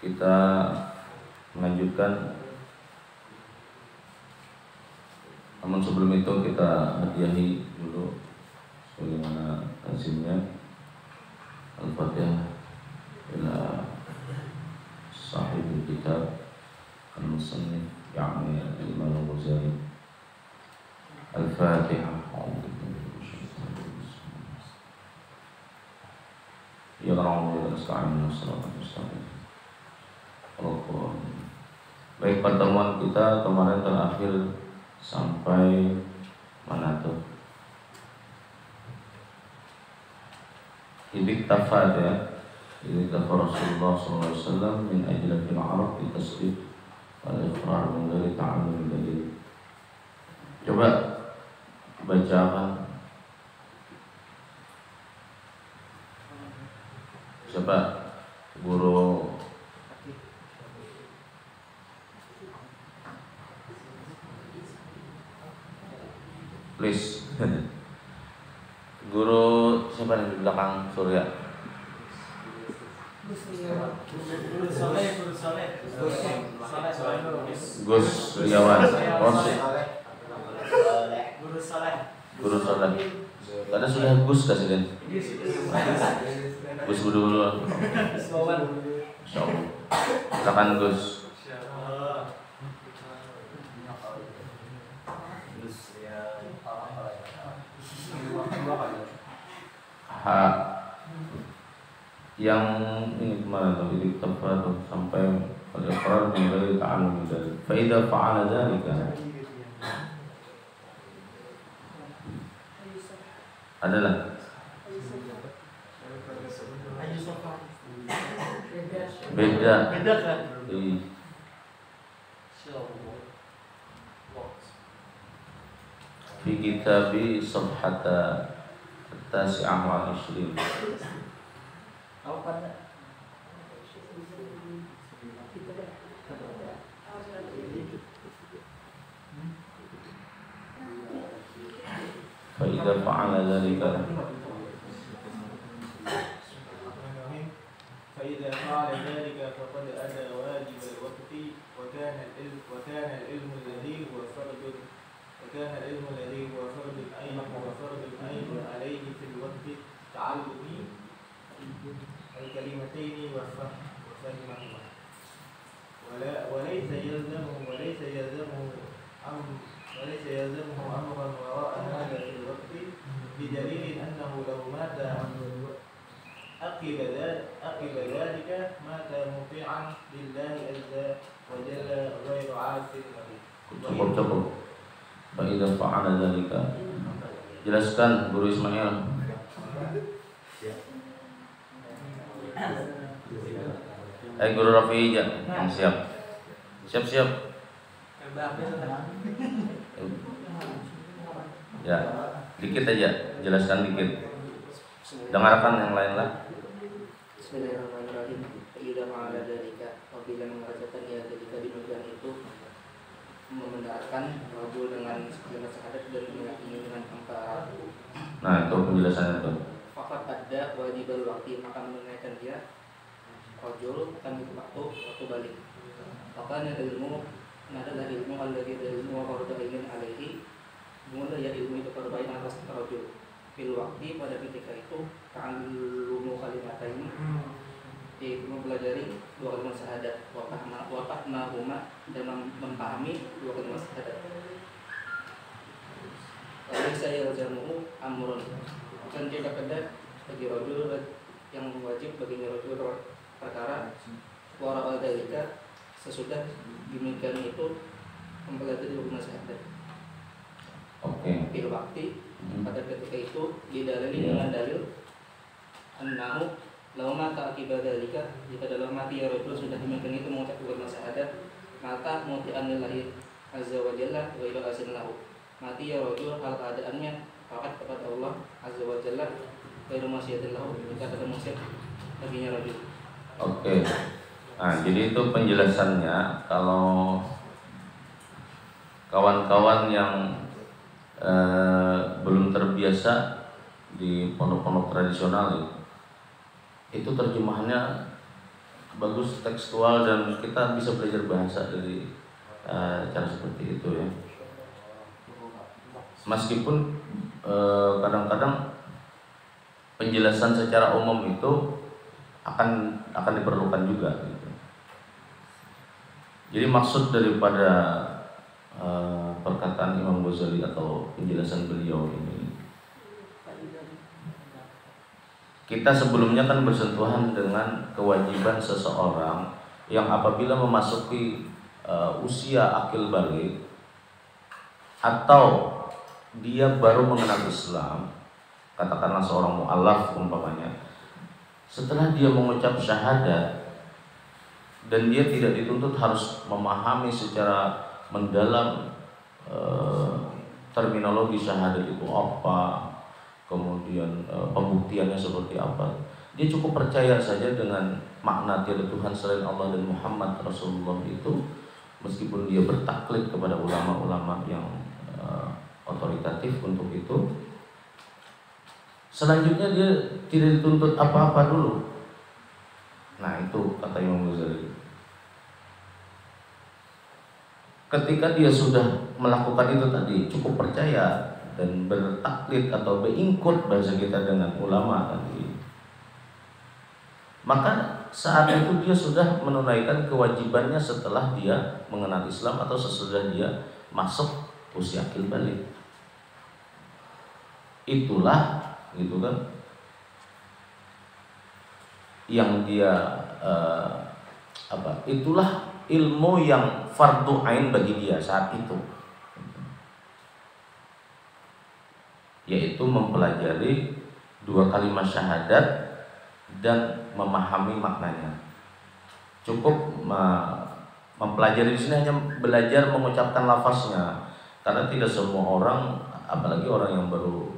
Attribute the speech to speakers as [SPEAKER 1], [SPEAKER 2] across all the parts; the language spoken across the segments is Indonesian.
[SPEAKER 1] kita melanjutkan. Namun sebelum itu kita hadiahi dulu sebagaimana lazimnya Al-Fatihah ila sahibul kitab al-musannif yakni Imam Al-Ghazali. Al-Fatihah. Ya Allah, baik, pertemuan kita kemarin terakhir sampai mana tuh? Idik tafad ya. Idik tafad Rasulullah SAW min ajla fil arab di tasbih wal iqrar min dari ta'amul dari. Coba bacakan. Siapa guru please guru siapa yang di belakang Surya? Gus Riawan. Guru Soleh. Karena sudah Gus kasih. Gus dulu. Silakan Gus. Yang ini kemarin tadi tempat sampai al-iqrar min ghairi ta'allum dari fa idza fa'ala dzalika adalah beda kan? Fi kitabi safhata at-tasi'ah wal 20. فإذا فعل ذلك فقد أدى واجب الوقت وكان العلم الذي هو فرض العين عليه في الوقت تعلم الكلمتين وفهمهما وليس يلزمه أمرا وراء هذا في الوقت بدليل أنه لو مات عقب ذلك مات مطيعا لله عز وجل غير عاص له. Cukup. فإذا فعل ذلك. Jelaskan Guru Ismail. Guru Rafi yang siap. Siap. Ya, dikit aja, jelaskan dikit. Dengarkan yang lain lah.
[SPEAKER 2] Bismillahirrahmanirrahim. Idza ma'ala dzalika, apabila mengerjakan ya ketika demikian itu membenarkan rajul dengan syahadat dan meyakini dengan angka.
[SPEAKER 1] Nah, itu penjelasannya tuh.
[SPEAKER 2] Fakat ada wajibal waktu, maka menunaikan dia rajul akan waktu balik. Maka ilmu adalah ilmu alladzi ilmu wa fardu ilmin alaihi. Mula ya ilmu itu fardu ain atas rajul. Fil waktu pada ketika itu ta'allumu kalimatain yaitu mempelajari dua kalimat syahadat wa fahmahuma dan memahami dua kalimat syahadat. Lalu saya jamu'u amrun, dan tidak ada bagi rajul yang wajib baginya rajul perkara wara dalika sesudah demikian itu mempelajari dua kalimat syahadat. Fil waktu pada ketika itu didalili dengan dalil annahu law mata akibat dalika, jika dalam mati ya rajul sudah demikian itu mengucapkan kalimat syahadat maka muti'an lillahi azza wa jalla wa ila asin lahu, mati ya rajul hal keadaannya taat kepada Allah azza wa jalla wa ila masyiatin lahu, jika ada maksiat baginya rajul.
[SPEAKER 1] Nah, jadi itu penjelasannya. Kalau kawan-kawan yang belum terbiasa di pondok-pondok tradisional itu terjemahannya bagus tekstual dan kita bisa belajar bahasa dari cara seperti itu ya. Meskipun kadang-kadang penjelasan secara umum itu akan diperlukan juga gitu. Jadi maksud daripada perkataan Imam Ghazali atau penjelasan beliau ini, kita sebelumnya kan bersentuhan dengan kewajiban seseorang yang apabila memasuki usia akil balik atau dia baru mengenal Islam, katakanlah seorang mu'alaf umpamanya, setelah dia mengucap syahadat dan dia tidak dituntut harus memahami secara mendalam terminologi syahadat itu apa, kemudian pembuktiannya seperti apa. Dia cukup percaya saja dengan makna tiada Tuhan selain Allah dan Muhammad Rasulullah itu, meskipun dia bertaklid kepada ulama-ulama yang otoritatif untuk itu. Selanjutnya dia tidak dituntut apa-apa dulu. Nah itu kata Imam Ghazali. Ketika dia sudah melakukan itu tadi, cukup percaya dan bertaklid atau beingkut bahasa kita dengan ulama tadi, maka saat itu dia sudah menunaikan kewajibannya setelah dia mengenal Islam atau sesudah dia masuk usia akil balik. Itulah gitu kan yang dia itulah ilmu yang fardu ain bagi dia saat itu, yaitu mempelajari dua kalimat syahadat dan memahami maknanya. Cukup mempelajari di sini hanya belajar mengucapkan lafaznya, karena tidak semua orang, apalagi orang yang baru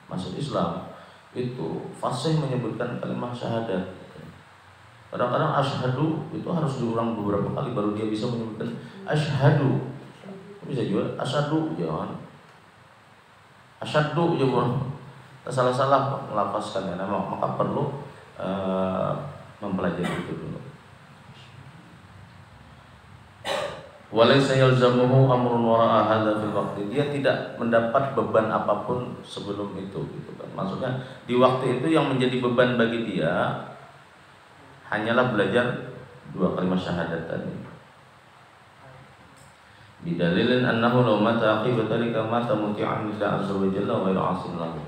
[SPEAKER 1] masuk Islam, itu fasih menyebutkan kalimat syahadat. Kadang-kadang asyhadu itu harus diulang beberapa kali baru dia bisa menyebutkan asyhadu. Bisa juga asyhadu, jangan asyhadu juga. Salah-salah melafazkannya. Nah, maka perlu mempelajari itu dulu. Walaysa yalzamuhu amrun wara'a hadza fil waqti. Dia tidak mendapat beban apapun sebelum itu gitu kan. Maksudnya di waktu itu yang menjadi beban bagi dia hanyalah belajar dua kalimat syahadat tadi. Bidalilin annahu law mata aqibata lika mata muti'an lillahi azza wa jalla wa ghairu 'asin lahu.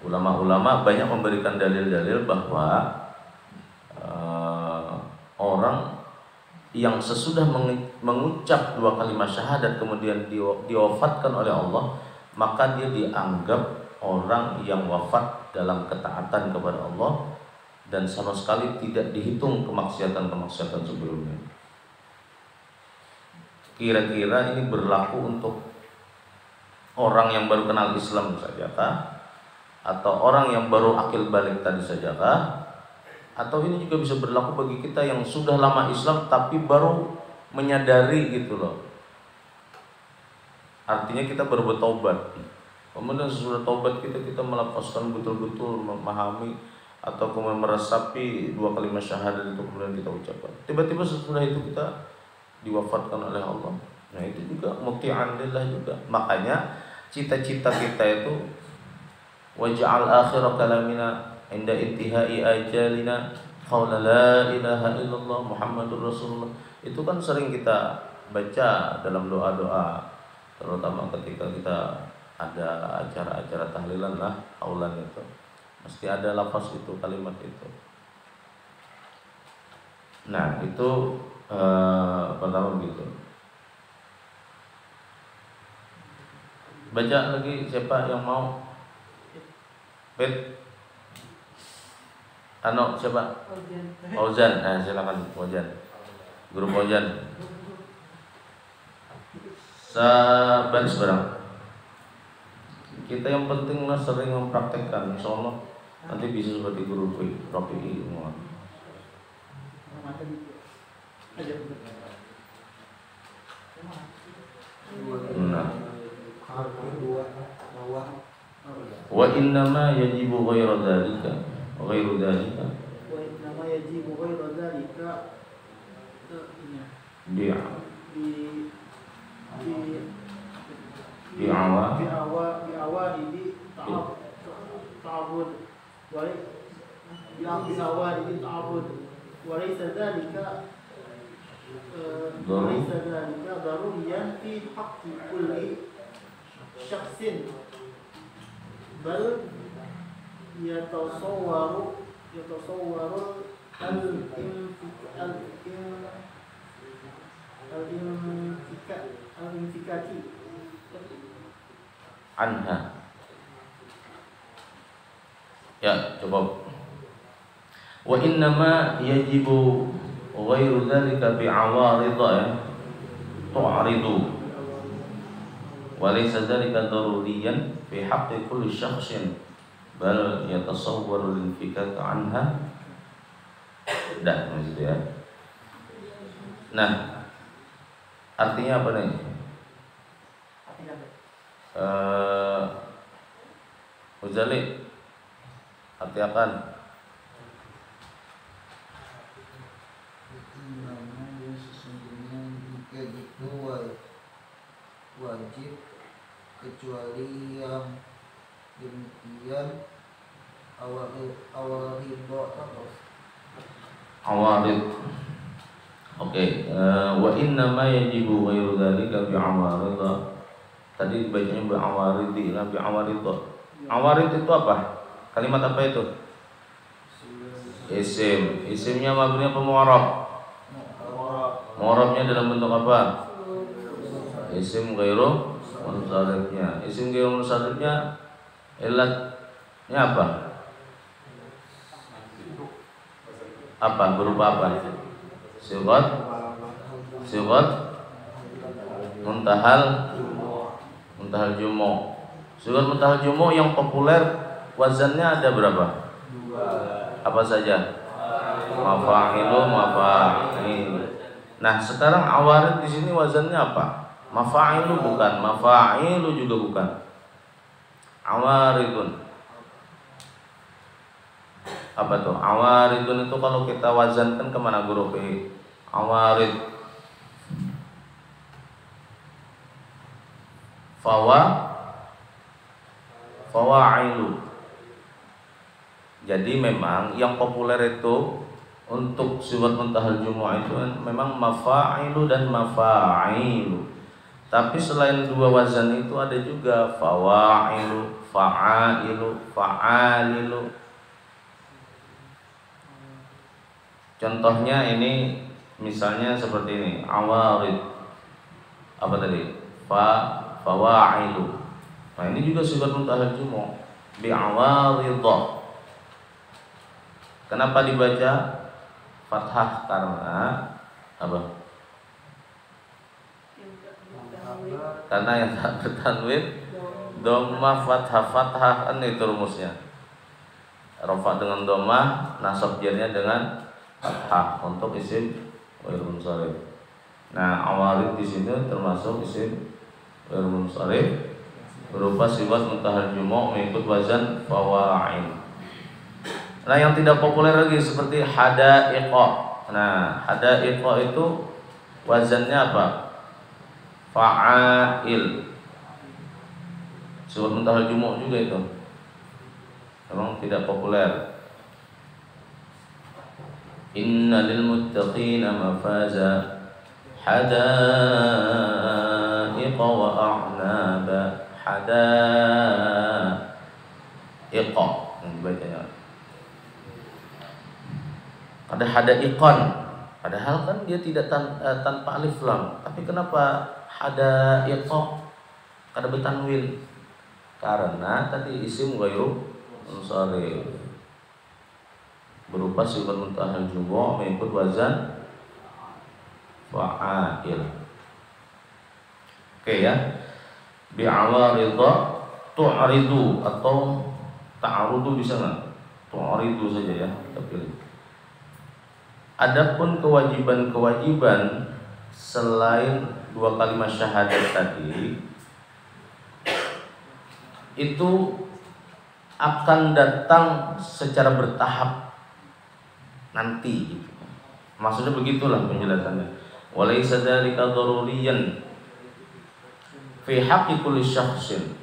[SPEAKER 1] Ulama-ulama banyak memberikan dalil-dalil bahwa orang yang sesudah mengucap dua kalimat syahadat kemudian diwafatkan oleh Allah, maka dia dianggap orang yang wafat dalam ketaatan kepada Allah dan sama sekali tidak dihitung kemaksiatan-kemaksiatan sebelumnya. Kira-kira ini berlaku untuk orang yang baru kenal Islam sajakah? Atau orang yang baru akil balik tadi sajakah? Atau ini juga bisa berlaku bagi kita yang sudah lama Islam tapi baru menyadari gitu loh. Artinya kita baru bertobat. Kemudian sesudah tobat kita melafazkan betul-betul, memahami atau kemudian meresapi dua kalimat syahadat itu kemudian kita ucapkan. Tiba-tiba sesudah itu kita diwafatkan oleh Allah. Nah itu juga muti'an lillah juga. Makanya cita-cita kita itu waj'al akhir kalamina inda intihai ajalina qaula la ilaha illallah Muhammadur Rasulullah. Itu kan sering kita baca dalam doa-doa, terutama ketika kita ada acara-acara tahlilan lah, aulan itu mesti ada lafaz itu, kalimat itu. Nah itu pertama begitu. Baca lagi siapa yang mau? Bet, siapa? Fauzan. Nah silakan Fauzan. Guru Fauzan. Sabar sebarang. Kita yang penting lah sering mempraktekkan, insyaallah nanti bisa seperti guru Rafi'i semua. Nah. Wa innama yajibu ghairu dzalika. Wa innama yajibu ghairu di
[SPEAKER 3] awal ini ta'abud وليس ذلك ضروريا في حق كل شخص بل يتصور الانفكاكي
[SPEAKER 1] anha. Ya, coba. Wa innama yajibu ghairu dzalika bi'awarid tu'ridu wa laysa dzalika daruriyan fi haqqi kulli syakhsin bal yatasawwaru al-infikak anha. Dah, maksud ya. Nah, artinya apa nih? Uzali, arti akan
[SPEAKER 4] namanya sesungguhnya jika itu wajib kecuali yang demikian
[SPEAKER 1] awarid. Oke, wa inna ma yajibu ghairu dzalika bi awarid. Tadi bacanya bi awaridi, bi awarid. Awarid itu apa? Kalimat apa itu? Isim. Isimnya mabni apa mu'arab? Mu'arabnya dalam bentuk apa? Isim ghairu munsharifnya. Isim ghairu munsharifnya ilatnya apa? Apa? Berupa apa? Sigat muntahal jumu'. Sigat muntahal jumu' yang populer wazannya ada berapa? Apa saja? Mafa'ilu, mafa'il. Nah, sekarang awarid di sini wazannya apa? Mafa'ilu bukan, mafa'ilu juga bukan. Awaridun. Apa tuh? Awaridun itu kalau kita wazankan kemana guru? Awarid. Fawa'ilu. Jadi memang yang populer itu untuk sigat muntahal jumu'ah itu memang mafa'ilu dan mafa'ilu. Tapi selain dua wazan itu ada juga fawa'ilu, fa'ailu, fa'alilu. Contohnya ini misalnya seperti ini, awarid. Apa tadi? Fawa'ilu. Nah, ini juga sigat muntahal jumu'ah bi awaridha. Kenapa dibaca fathah? Karena apa? Karena yang tak bertanwin dhammah fathah kan itu rumusnya. Rafa dengan dhammah, nasab jarnya dengan fathah untuk isim ghairu munsharif. Nah, awarid di sini termasuk isim ghairu munsharif berupa sigat muntahal jumu' mengikut wazan fawa'il. Nah, yang tidak populer lagi seperti hadaiqa. Nah, hadaiqa itu wazannya apa? Fa'ail. Sigat muntahal jumu' juga itu. Memang tidak populer. Inna lil muttaqina mafaza hadaiqa wa a'naba. Hadaiqa. Bacanya. Ada hadaiqan, padahal kan dia tidak tanpa alif lam. Tapi kenapa hadaiqa kada bertanwin? Karena tadi isim ghairu munsharif berupa sigat muntahal jumu' mengikut wazan fa'il. Oke ya. Bi'awaridha tu'ridu atau ta'arudu bisa enggak? Tu'ridu saja ya, kita pilih. Adapun kewajiban-kewajiban selain dua kalimat syahadat tadi itu akan datang secara bertahap nanti gitu. Maksudnya begitulah penjelasannya. Walaysa dzalika daruriyan fi haqqi kulli syakhsin.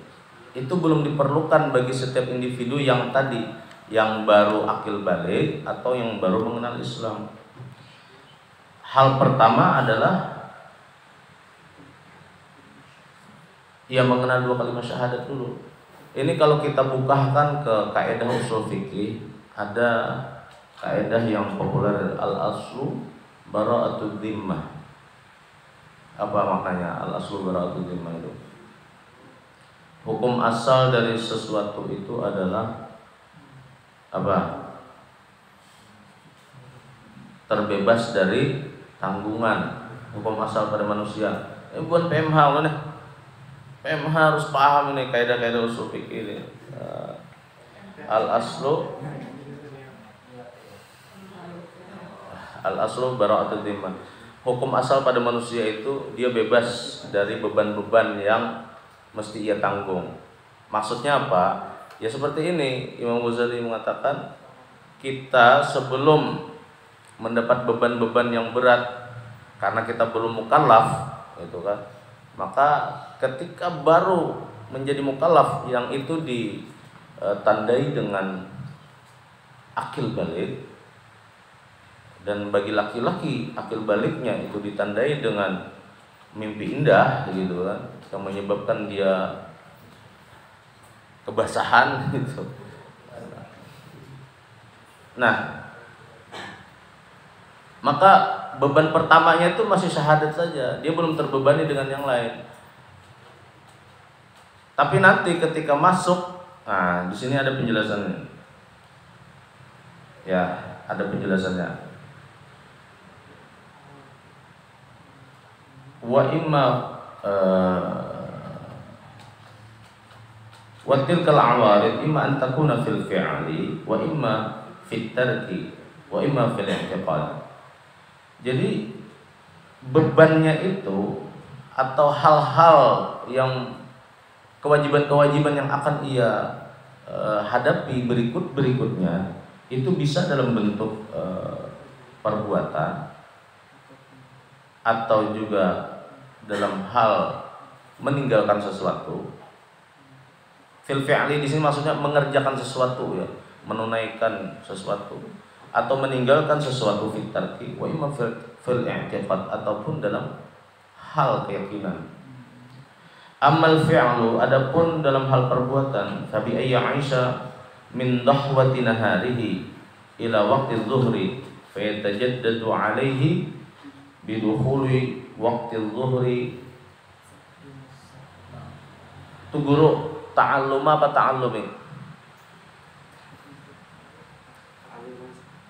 [SPEAKER 1] Itu belum diperlukan bagi setiap individu yang tadi, yang baru akil balik atau yang baru mengenal Islam. Hal pertama adalah ia mengenal dua kalimat syahadat dulu. Ini kalau kita bukakan ke kaidah usul fikih, ada kaidah yang populer, al-aslu bara'atud dhimmah. Apa maknanya al-aslu bara'atud dhimmah itu? Hukum asal dari sesuatu itu adalah apa? Terbebas dari tanggungan. Hukum asal pada manusia. Bukan PMH mana? PMH harus paham ini kaidah-kaidah usul fikih ini. Al-aslu bara'atud dhimmah. Hukum asal pada manusia itu dia bebas dari beban-beban yang mesti ia tanggung. Maksudnya apa? Ya seperti ini, Imam Ghazali mengatakan kita sebelum mendapat beban-beban yang berat karena kita belum mukallaf, itu kan. Maka ketika baru menjadi mukallaf yang itu ditandai dengan akil balik, dan bagi laki-laki akil baliknya itu ditandai dengan mimpi indah gitu kan, yang menyebabkan dia kebasahan gitu. Nah, maka beban pertamanya itu masih syahadat saja, dia belum terbebani dengan yang lain. Tapi nanti ketika masuk, nah di sini ada penjelasannya. Ya, ada penjelasannya. Wa imma wa tilkal awarid imma an takuna fil fi'li wa imma fit tarki wa imma fil i'tiqad. Jadi bebannya itu atau hal-hal yang kewajiban-kewajiban yang akan ia hadapi berikutnya itu bisa dalam bentuk perbuatan atau juga dalam hal meninggalkan sesuatu. Fil fi'li di sini maksudnya mengerjakan sesuatu ya, menunaikan sesuatu atau meninggalkan sesuatu fit tarki wa imma fil i'tiqad ataupun dalam hal keyakinan. Amal fi'lu adapun dalam hal perbuatan, fabi ayya Aisyah min dahwati naharihi ila waqti dhuhri fa yatajaddadu alaihi bidukhuli waqti dhuhri. Itu guru ta'alluma apa ta'allumi?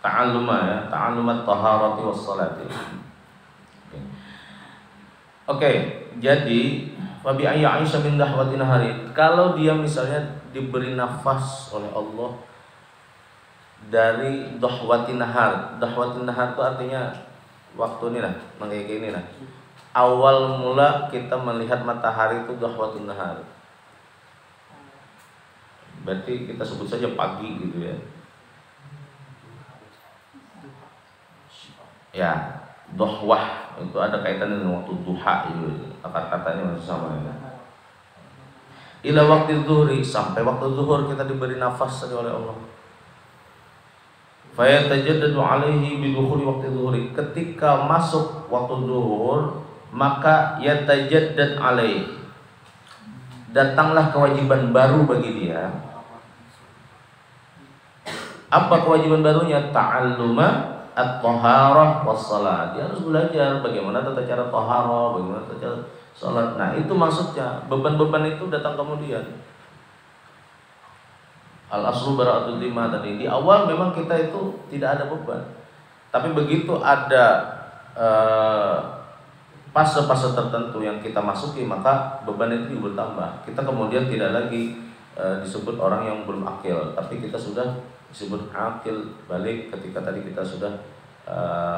[SPEAKER 1] Ta'alluma ya, ta'allumat taharati was salati. Oke, jadi Fabi ayya Aisyah min dahwati nahari, kalau dia misalnya diberi nafas oleh Allah dari dahwati nahar. Dahwati nahar itu artinya waktu ini lah, kayak gini lah. Awal mula kita melihat matahari itu dahwati nahar. Berarti kita sebut saja pagi gitu ya. Ya, dohwah itu ada kaitan dengan waktu duha itu, kata-katanya masih sama ya. Ila waktu zuhri, sampai waktu zuhur kita diberi nafas saja oleh Allah. Fa yatajaddadu alaihi bidukhuli waktu zuhri, ketika masuk waktu zuhur maka yatajaddad alaihi, datanglah kewajiban baru bagi dia. Apa kewajiban barunya? Ta'alluma at-taharah was-shalah. Dia harus belajar bagaimana tata cara taharah, bagaimana tata cara salat. Nah, itu maksudnya. Beban-beban itu datang kemudian. Al-aslu bara'atud dhimmah tadi. Di awal memang kita itu tidak ada beban. Tapi begitu ada fase-fase tertentu yang kita masuki, maka beban itu bertambah. Kita kemudian tidak lagi disebut orang yang belum akil, tapi kita sudah disebut akil balik ketika tadi kita sudah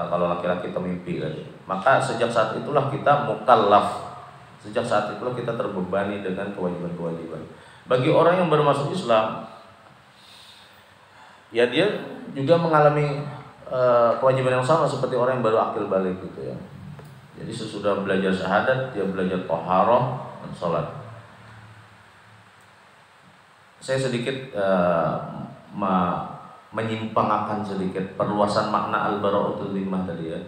[SPEAKER 1] kalau laki-laki kita mimpi tadi. Maka sejak saat itulah kita mukallaf. Sejak saat itulah kita terbebani dengan kewajiban-kewajiban. Bagi orang yang baru masuk Islam, ya dia juga mengalami kewajiban yang sama seperti orang yang baru akil balik gitu ya. Jadi sesudah belajar syahadat dia belajar thaharah dan sholat. Saya sedikit menyimpangkan sedikit perluasan makna al-bara'atul dhimmah tadi ya.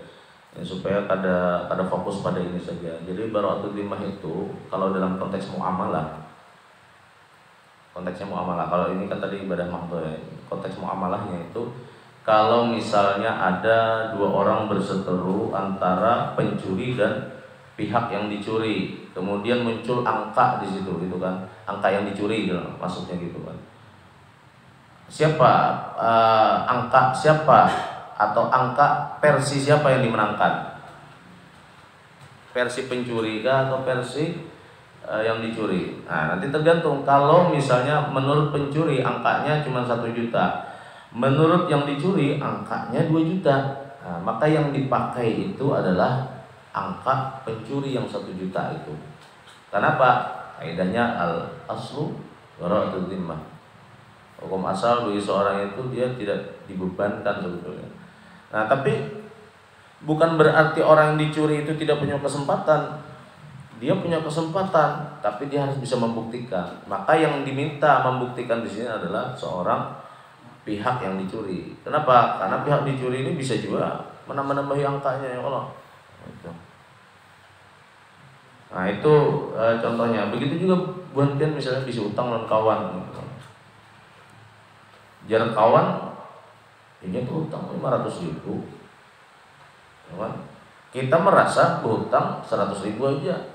[SPEAKER 1] Supaya kada fokus pada ini saja. Jadi bara'atul dhimmah itu kalau dalam konteks muamalah, konteksnya muamalah. Kalau ini kan tadi ibadah mahdhah ya. Konteks muamalahnya itu kalau misalnya ada dua orang berseteru antara pencuri dan pihak yang dicuri, kemudian muncul angka di situ gitu kan, angka yang dicuri gitu, maksudnya gitu kan. Siapa angka siapa atau angka versi siapa yang dimenangkan? Versi pencuri kah atau versi yang dicuri? Nah, nanti tergantung. Kalau misalnya menurut pencuri angkanya cuma 1 juta, menurut yang dicuri angkanya 2 juta. Nah, maka yang dipakai itu adalah angka pencuri yang 1 juta itu. Kenapa? Kaidahnya al-aslu bara'atul dhimmah. Hukum asal bagi seorang itu dia tidak dibebankan sebetulnya. Nah, tapi bukan berarti orang yang dicuri itu tidak punya kesempatan. Dia punya kesempatan, tapi dia harus bisa membuktikan. Maka yang diminta membuktikan di sini adalah seorang pihak yang dicuri. Kenapa? Karena pihak dicuri ini bisa juga menambah-nambahi angkanya ya Allah. Nah itu contohnya. Begitu juga buat kan misalnya bisa utang dengan kawan. Jarak kawan, ini tuh utang 500.000. Kita merasa berhutang 100.000 aja.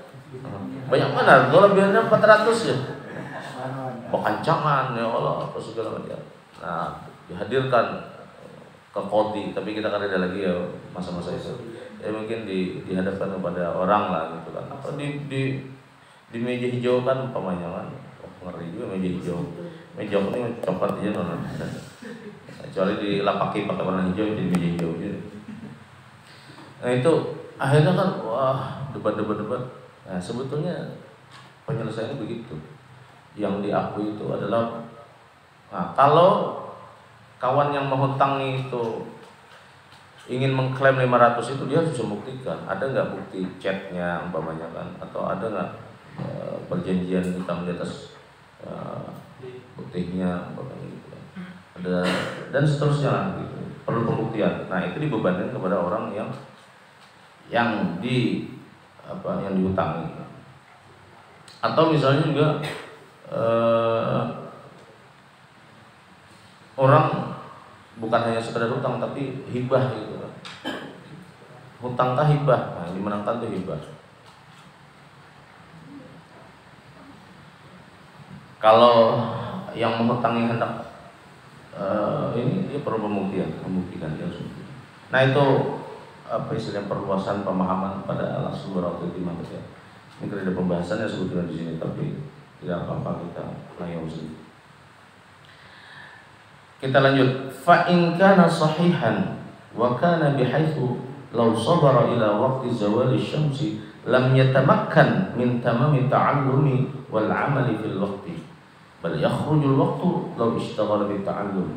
[SPEAKER 1] Banyak mana? Kalau biasanya 400 ya. Bekancangan ya Allah apa segala macam. Nah dihadirkan ke kodi, tapi kita kan ada lagi ya masa-masa itu. Ya mungkin dihadapkan kepada orang lah gitu kan. Atau di meja hijau kan umpamanya kan. Ngeri juga meja hijau. Meja ini coklat aja non. Kecuali dilapaki pakai warna hijau jadi meja hijau gitu. Nah itu akhirnya kan wah debat. Nah sebetulnya penyelesaiannya begitu. Yang diakui itu adalah kalau kawan yang menghutangi itu ingin mengklaim 500 itu dia harus bisa membuktikan. Ada nggak bukti chatnya umpamanya kan, atau ada nggak perjanjian hitam di atas buktinya umpamanya gitu kan. Ada dan seterusnya lah gitu. Perlu pembuktian. Nah itu dibebankan kepada orang yang dihutangi. Atau misalnya juga orang bukan hanya sekedar hutang tapi hibah gitu. Hutang kah hibah? Nah, yang dimenangkan itu hibah. Kalau yang menghutangi hendak ini dia perlu membuktikan dia harus. Nah itu apa istilahnya perluasan pemahaman pada al-aslu bara'atul dhimmah ya. Ini tidak ada pembahasannya sebetulnya di sini, tapi tidak apa-apa kita layau sendiri. Kita lanjut. Fa in kana sahihan wa kana bihaitsu law sabara ila waqti zawali syamsi lam yatamakkan min tamami ta'allumi wal 'amali fil waqti bal yakhrujul waqtu law ishtaghala bi ta'allum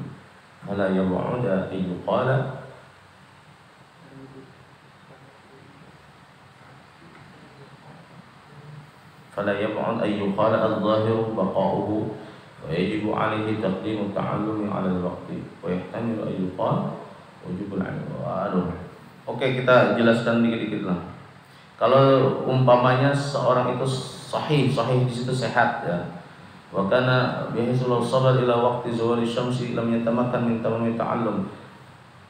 [SPEAKER 1] fala yab'uda ay yuqala فلا يبعد أن يقال الظاهر بقاؤه ويجب عليه تقديم التعلم على الوقت ويحتمل أن يقال وجوب العلم. Oke, kita jelaskan dikit-dikit lah. Kalau umpamanya seorang itu sahih di situ sehat ya. Wa kana bihaitsu law sabar ila waqti zawali syamsi lam yatamakkan min tamami ta'allum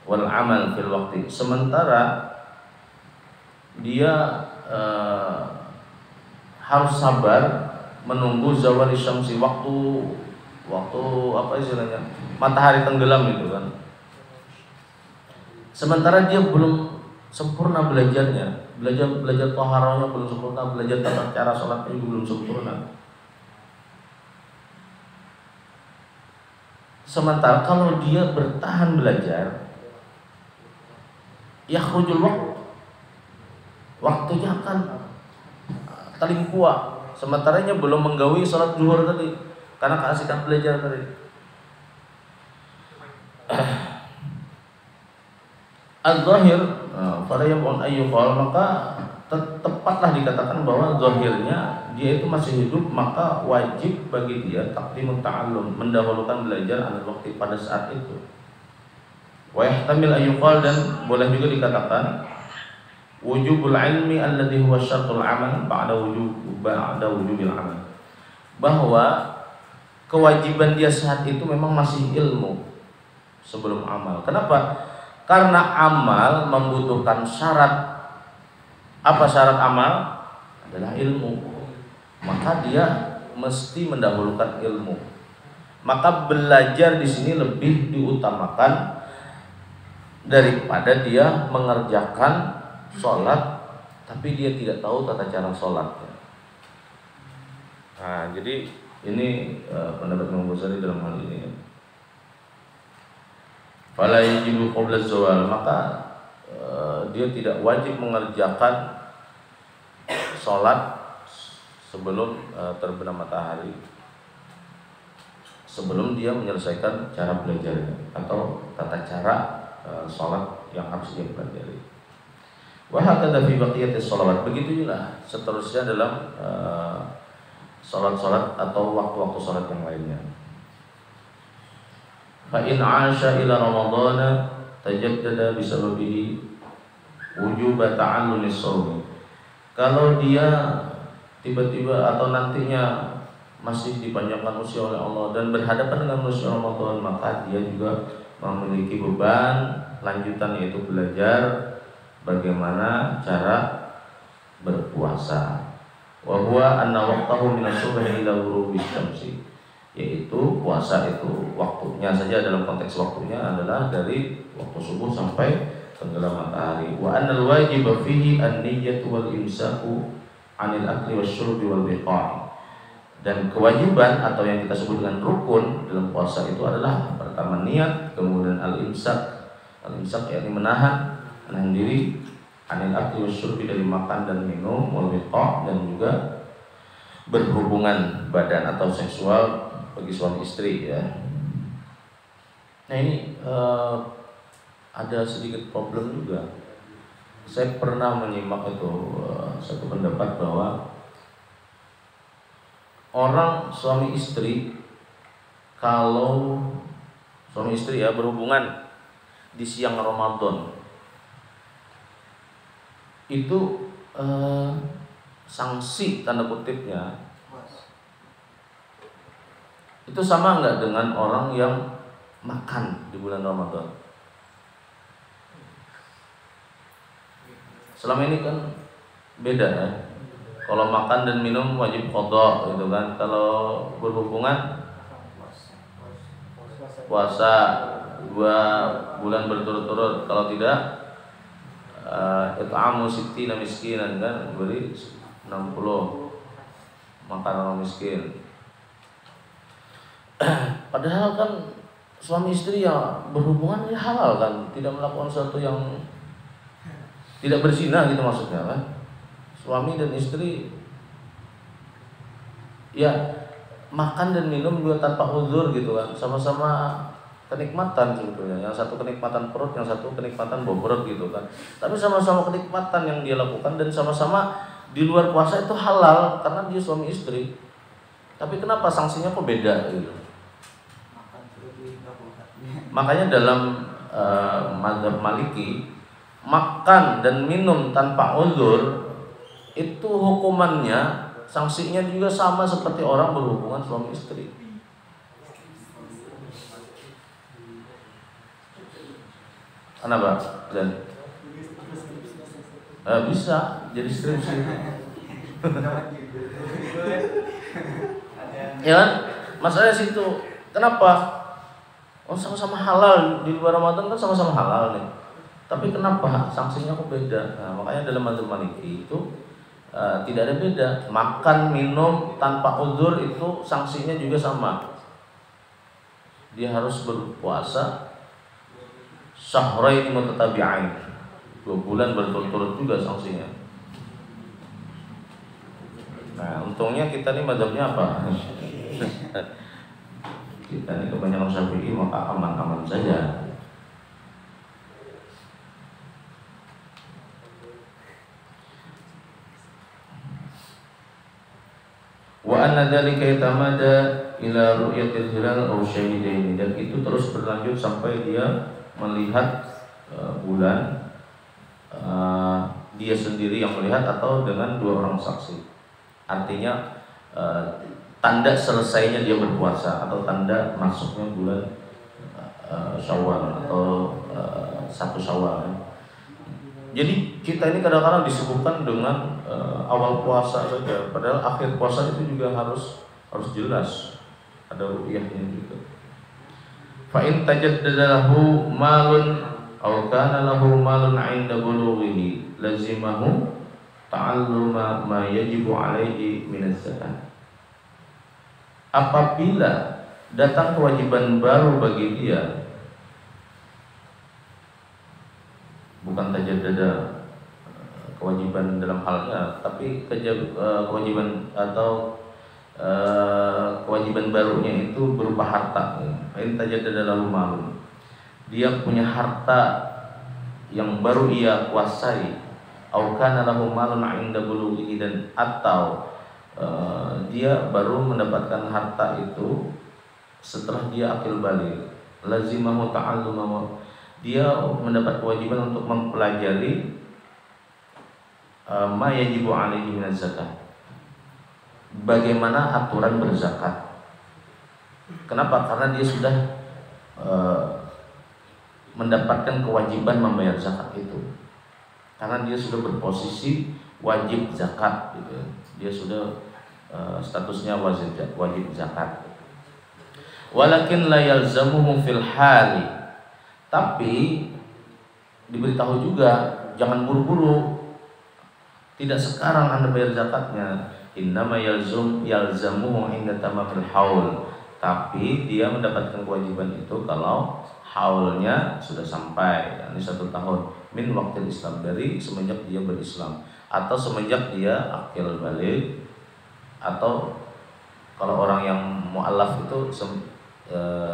[SPEAKER 1] wal 'amal fil waqti. Sementara dia harus sabar menunggu zawali syamsi, waktu apa istilahnya matahari tenggelam itu kan. Sementara dia belum sempurna belajarnya, belajar thaharahnya belum sempurna, belajar tata cara sholatnya juga belum sempurna. Sementara kalau dia bertahan belajar, yakhrujul waqt, waktunya akan talimpuah, sementaranya belum menggawi sholat zuhur tadi karena keasikan belajar tadi. Az-zahir pada yang on ayyuqal, maka tepatlah dikatakan bahwa zahirnya dia itu masih hidup, maka wajib bagi dia taqdimut ta'allum, mendahulukan belajar anil waqti pada saat itu. Wa yahtamil ayyuqal, dan boleh juga dikatakan wujubul ilmi alladhi huwa syartul amal ba'da wujubil amal, bahwa kewajiban dia saat itu memang masih ilmu sebelum amal. Kenapa? Karena amal membutuhkan syarat. Apa syarat amal? Adalah ilmu. Maka dia mesti mendahulukan ilmu. Maka belajar di sini lebih diutamakan daripada dia mengerjakan sholat tapi dia tidak tahu tata cara sholatnya. Nah, jadi ini pendapat Imam Ghazali dalam hal ini. Fala yajibu qabla zawal, maka dia tidak wajib mengerjakan sholat sebelum terbenam matahari, sebelum dia menyelesaikan cara belajarnya atau tata cara sholat yang harus dia pelajari. Wa hakadha fi baqiyatis shalawat, begitu juga seterusnya dalam sholat-sholat atau waktu-waktu sholat yang lainnya. Fa in 'asha ila ramadhana tajaddada bisababihi wujub ta'allumis shaum. Kalau dia tiba-tiba atau nantinya masih dipanjangkan usia oleh Allah dan berhadapan dengan usia Ramadan, maka dia juga memiliki beban lanjutan, yaitu belajar bagaimana cara berpuasa. Wa huwa anna waqtahu min as-subhi ila ghurubish syamsi, yaitu puasa itu waktunya saja dalam konteks waktunya adalah dari waktu subuh sampai tenggelam matahari. Wa annal wajib fihi an-niyyatu wal imsaku 'anil akli wasyurbi wal biqa'. Dan kewajiban atau yang kita sebut dengan rukun dalam puasa itu adalah pertama niat, kemudian al-imsak. Al-imsak yakni menahan diri, 'anil akli wasyurbi, dari makan dan minum, wal biqa', dan juga berhubungan badan atau seksual bagi suami istri ya. Nah ini ada sedikit problem juga. Saya pernah menyimak itu satu pendapat bahwa orang suami istri, kalau suami istri ya berhubungan di siang Ramadan itu sanksi tanda kutipnya itu sama nggak dengan orang yang makan di bulan Ramadan? Selama ini kan beda ya. Kalau makan dan minum wajib qadha gitu kan. Kalau berhubungan puasa 2 bulan berturut-turut. Kalau tidak it'amu sittina miskinan kan, beri 60 makan orang miskin. Padahal kan suami istri ya berhubungan ya halal kan, tidak melakukan sesuatu yang tidak berzina gitu maksudnya kan. Suami dan istri ya makan dan minum juga tanpa uzur gitu kan, sama-sama kenikmatan sebetulnya. Yang satu kenikmatan perut, yang satu kenikmatan bobot gitu kan. Tapi sama-sama kenikmatan yang dia lakukan dan sama-sama di luar puasa itu halal karena dia suami istri. Tapi kenapa sanksinya kok beda gitu? Makanya dalam mazhab Maliki, makan dan minum tanpa uzur itu hukumannya, sanksinya juga sama seperti orang berhubungan suami istri. Kenapa? Dan bisa jadi skripsi. Ya kan? Masalahnya situ. Kenapa? Oh, sama-sama halal, di luar Ramadan kan sama-sama halal nih. Tapi kenapa sanksinya kok beda? Nah, makanya dalam mazhab Maliki itu tidak ada beda. Makan, minum tanpa uzur itu sanksinya juga sama. Dia harus berpuasa syahrain mutatabi'ain, 2 bulan berturut-turut juga sanksinya. Nah, untungnya kita nih mazhabnya apa? Kita ini kebanyakan Syafi'i, maka aman-aman saja. Wa anna dzalika yatamada ila ru'yatil hilal aw syahidaini, dan itu terus berlanjut sampai dia melihat bulan, dia sendiri yang melihat atau dengan dua orang saksi. Artinya tanda selesainya dia berpuasa atau tanda masuknya bulan Syawal atau 1 Syawal. Jadi kita ini kadang-kadang disibukkan dengan awal puasa saja, padahal akhir puasa itu juga harus jelas, ada ru'yahnya juga. Fa in tajaddada lahu malun aw kana lahu malun 'inda bulughihi lazimahu ta'alluma ma yajibu 'alaihi min az-zakat. Apabila datang kewajiban baru bagi dia, bukan tajaddada kewajiban dalam halnya, tapi kewajiban atau kewajiban barunya itu berupa harta. Ini tajaddada lahu malun, dia punya harta yang baru ia kuasai, au kana lahu malun 'inda bulughihi, dan atau dia baru mendapatkan harta itu setelah dia akil baligh, lazimahu ta'alluma, dia mendapat kewajiban untuk mempelajari ma yajibu 'alaihi min zakat, bagaimana aturan berzakat. Kenapa? Karena dia sudah mendapatkan kewajiban membayar zakat itu, karena dia sudah berposisi wajib zakat gitu. Dia sudah statusnya wajib zakat. Walakin la yalzamuhu fil hali, tapi diberitahu juga jangan buru-buru, tidak sekarang Anda bayar zakatnya. Innama yalzamuhu inda tamamil haul, tapi dia mendapatkan kewajiban itu kalau haulnya sudah sampai, yakni 1 tahun min waktu Islam, dari semenjak dia berislam atau semenjak dia akil balik, atau kalau orang yang mu'allaf itu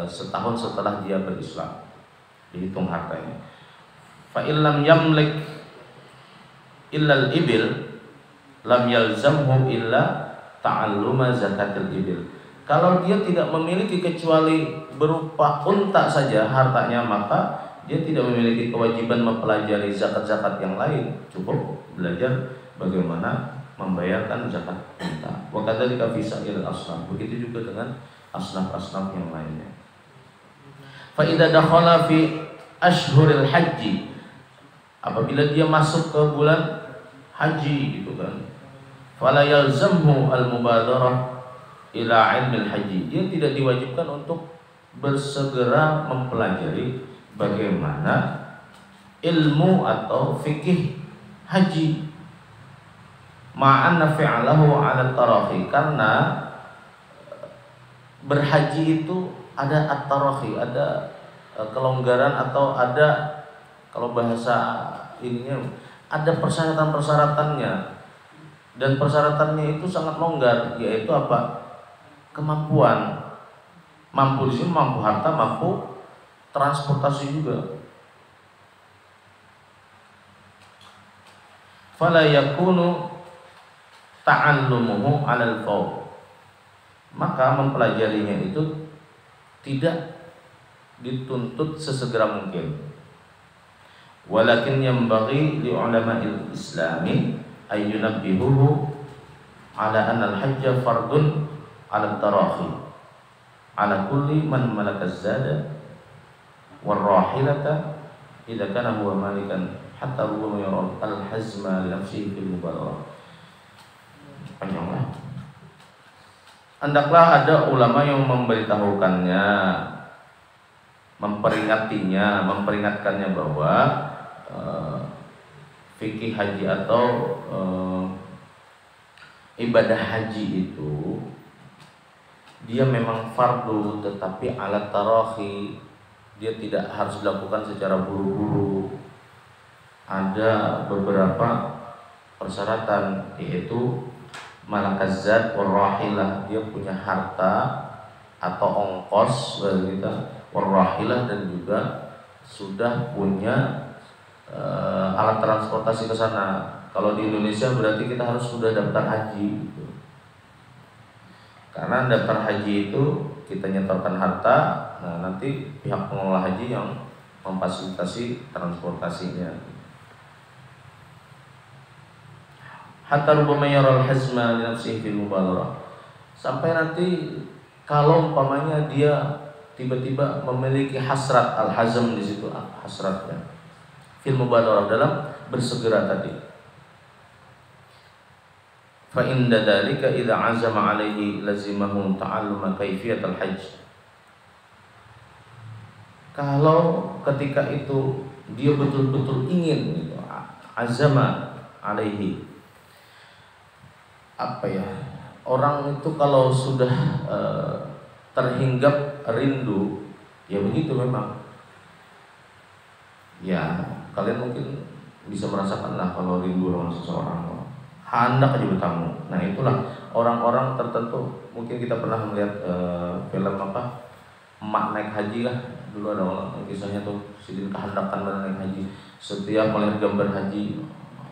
[SPEAKER 1] setahun setelah dia berislam dihitung hartanya. Fa illam yamlik illa al-ibil lam yalzamhu illa ta'alluma zakatil ibil. Kalau dia tidak memiliki kecuali berupa unta saja hartanya, maka dia tidak memiliki kewajiban mempelajari zakat-zakat yang lain, cukup belajar bagaimana membayarkan zakat unta. Wa kadzalika fi sa'iril asnaf, begitu juga dengan asnaf-asnaf yang lainnya. Fa idza dakhala fi ashhuril haji, apabila dia masuk ke bulan haji gitu kan, fala yalzamhu al-mubadarah ila ilmil haji, dia tidak diwajibkan untuk bersegera mempelajari bagaimana ilmu atau fikih haji, ma'anna fi'lahu 'ala tarahi, karena berhaji itu ada at-tarahi, ada kelonggaran, atau ada, kalau bahasa ininya, ada persyaratan-persyaratannya, dan persyaratannya itu sangat longgar, yaitu apa? Kemampuan. Mampu di sini mampu harta, mampu transportasi juga. Fala yakunu ta'allumuhu 'alal fawr, maka mempelajarinya itu tidak dituntut sesegera mungkin. Walakin yanbaghi li ulama'il islami ay yunabbihuhu 'ala anna al-hajja fardun 'ala at-tarahi 'ala kulli man malaka az-zada war-rahilata idza kana huwa malikan hatta huwa yara al-hazma li nafsihi fil mubadarah. Panjanglah. Hendaklah ada ulama yang memberitahukannya, memperingatkannya bahwa fikih haji atau ibadah haji itu dia memang fardu, tetapi alat tarahi, dia tidak harus dilakukan secara buru-buru. Ada beberapa persyaratan, yaitu malakazat warrahilah, dia punya harta atau ongkos bagi kita, warrahilah, dan juga sudah punya alat transportasi ke sana. Kalau di Indonesia berarti kita harus sudah daftar haji gitu. Karena daftar haji itu kita nyetorkan harta, nah nanti pihak pengelola haji yang memfasilitasi transportasinya. Hatta rubama yaral hazma li nafsihi fil mubadarah. Sampai nanti kalau umpamanya dia tiba-tiba memiliki hasrat, al-hazm di situ hasratnya. Fil mubadarah dalam bersegera tadi. Fa inda dzalika idza azama alaihi lazimahu ta'alluma kaifiyat al-hajj. Kalau ketika itu dia betul-betul ingin gitu, azama alaihi, apa ya, orang itu kalau sudah terhinggap rindu, ya begitu memang. Ya kalian mungkin bisa merasakan lah kalau rindu sama seseorang, hendak aja bertemu. Nah itulah orang-orang tertentu. Mungkin kita pernah melihat film apa, Emak Naik Haji lah. Dulu ada orang kisahnya tuh, Sidin kehendakan naik haji. Setiap melihat gambar haji,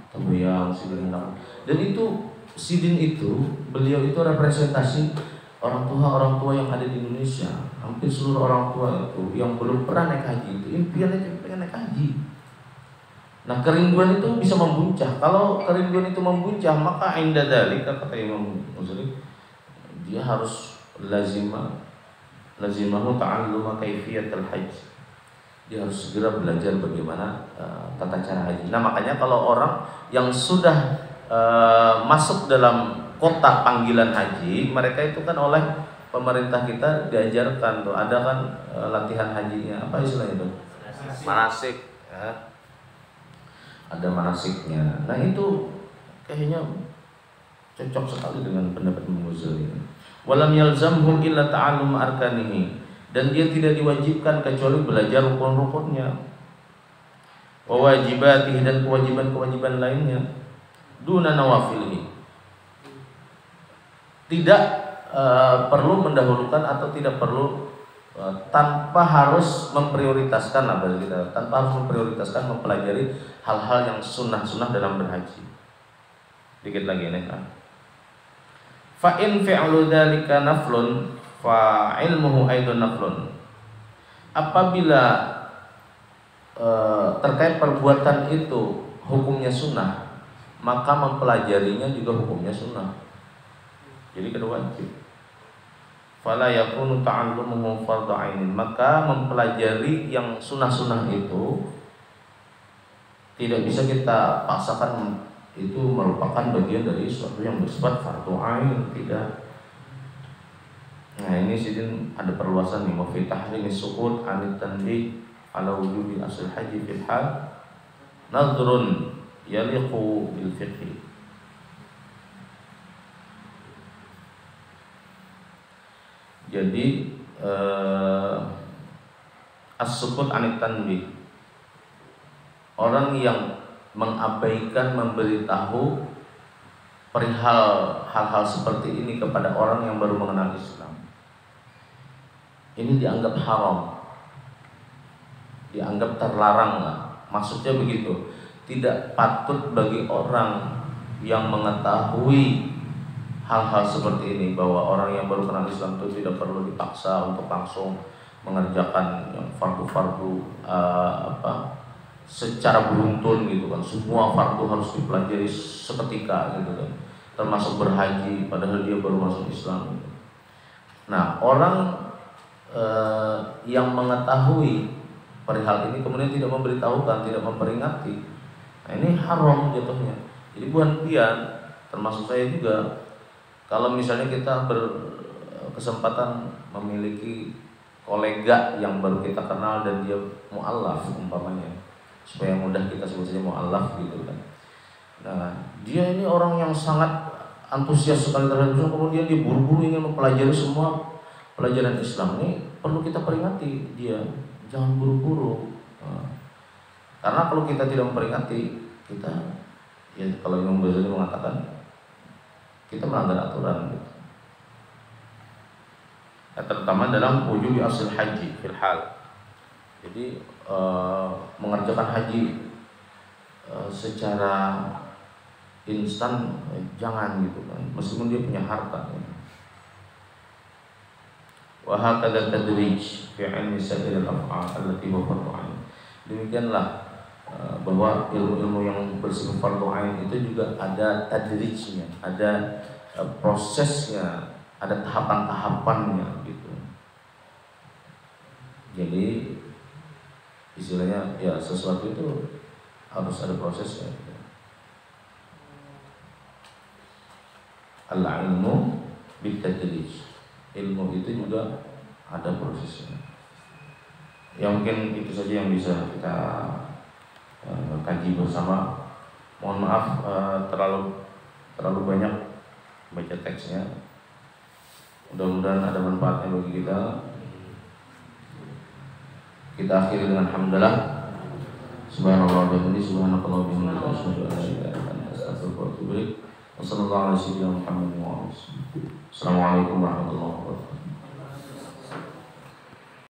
[SPEAKER 1] terbayang Sidin hendak. Dan itu Sidin itu, beliau itu representasi orang tua yang ada di Indonesia. Hampir seluruh orang tua itu yang belum pernah naik haji itu impiannya pengen naik haji. Nah kerinduan itu bisa membuncah. Kalau kerinduan itu membuncah, maka inda dzalika, kata Imam Ghazali, dia harus lazimahu ta'alluma kaifiyatul hajj. Dia harus segera belajar bagaimana tata cara haji. Nah makanya kalau orang yang sudah masuk dalam kota panggilan haji, mereka itu kan oleh pemerintah kita diajarkan tuh, ada kan latihan hajinya, apa istilahnya itu? Manasik ya. Ada manasiknya. Nah itu kayaknya cocok sekali dengan pendapat Imam Ghazali. Walam yalzamhu illa ta'allum arkanihi, dan dia tidak diwajibkan kecuali belajar rukun-rukunnya, wa wajibatihi, dan kewajiban-kewajiban lainnya, duna nawafilihi. Tidak perlu mendahulukan atau tidak perlu tanpa harus memprioritaskan tanpa harus memprioritaskan mempelajari hal-hal yang sunnah-sunnah dalam berhaji. Dikit lagi nih. Fa in fi'lu dzalika naflun fa ilmuhu aidun naflun. Apabila terkait perbuatan itu hukumnya sunnah, maka mempelajarinya juga hukumnya sunnah. Jadi kedua wajib. Fala yakunu ta'allumuhu fardhu 'ainin, maka mempelajari yang sunnah-sunnah itu tidak bisa kita paksakan itu merupakan bagian dari sesuatu yang bersifat fardhu 'ain, tidak. Nah ini sidin ada perluasan nih, fi tahrim as-sukut 'anit tanbih ala wujubi asl haji fil hal nadhrun yaliqu bil fiqh. Jadi as-sukut 'anit tanbih, orang yang mengabaikan memberitahu perihal hal-hal seperti ini kepada orang yang baru mengenal Islam, ini dianggap haram, dianggap terlarang. Maksudnya begitu, tidak patut bagi orang yang mengetahui hal-hal seperti ini, bahwa orang yang baru kenal Islam itu tidak perlu dipaksa untuk langsung mengerjakan yang fardu-fardu secara beruntun gitu kan. Semua fardu harus dipelajari seketika gitu kan, termasuk berhaji padahal dia baru masuk Islam gitu. Nah orang yang mengetahui perihal ini kemudian tidak memberitahukan, tidak memperingati, nah ini haram jatuhnya. Jadi bukan pian, termasuk saya juga. Kalau misalnya kita berkesempatan memiliki kolega yang baru kita kenal dan dia mu'allaf umpamanya, supaya mudah kita sebut saja mu'allaf gitu kan. Nah dia ini orang yang sangat antusias sekali terhadap Islam, kemudian dia buru-buru ingin mempelajari semua pelajaran Islam. Ini perlu kita peringati dia, jangan buru-buru. Karena kalau kita tidak memperingati, kita ya kalau Imam Ghazali mengatakan kita melanggar aturan gitu. Ya, terutama dalam wujud asal haji fil hal. Jadi mengerjakan haji secara instan jangan gitu kan, meskipun dia punya harta ya. Wa hakadha tadrij fi 'ilmi sa'ir al-af'al allati huwa fardhu 'ain. Demikianlah bahwa ilmu-ilmu yang bersifat fardhu 'ain itu juga ada tadrijnya, ada prosesnya, ada tahapan-tahapannya gitu. Jadi istilahnya ya sesuatu itu harus ada prosesnya gitu. Al-ilmu bitadrij. Ilmu itu juga ada prosesnya. Ya mungkin itu saja yang bisa kita kaji bersama. Mohon maaf terlalu banyak baca teksnya. Mudah-mudahan ada manfaatnya bagi kita. Kita akhiri dengan hamdalah. Subhanallah wa bihamdihi, subhanallahi wa bihamdihi, asyhadu an la ilaha illa anta, astaghfiruka wa atubu ilaik. Wassalamualaikum warahmatullahi wabarakatuh.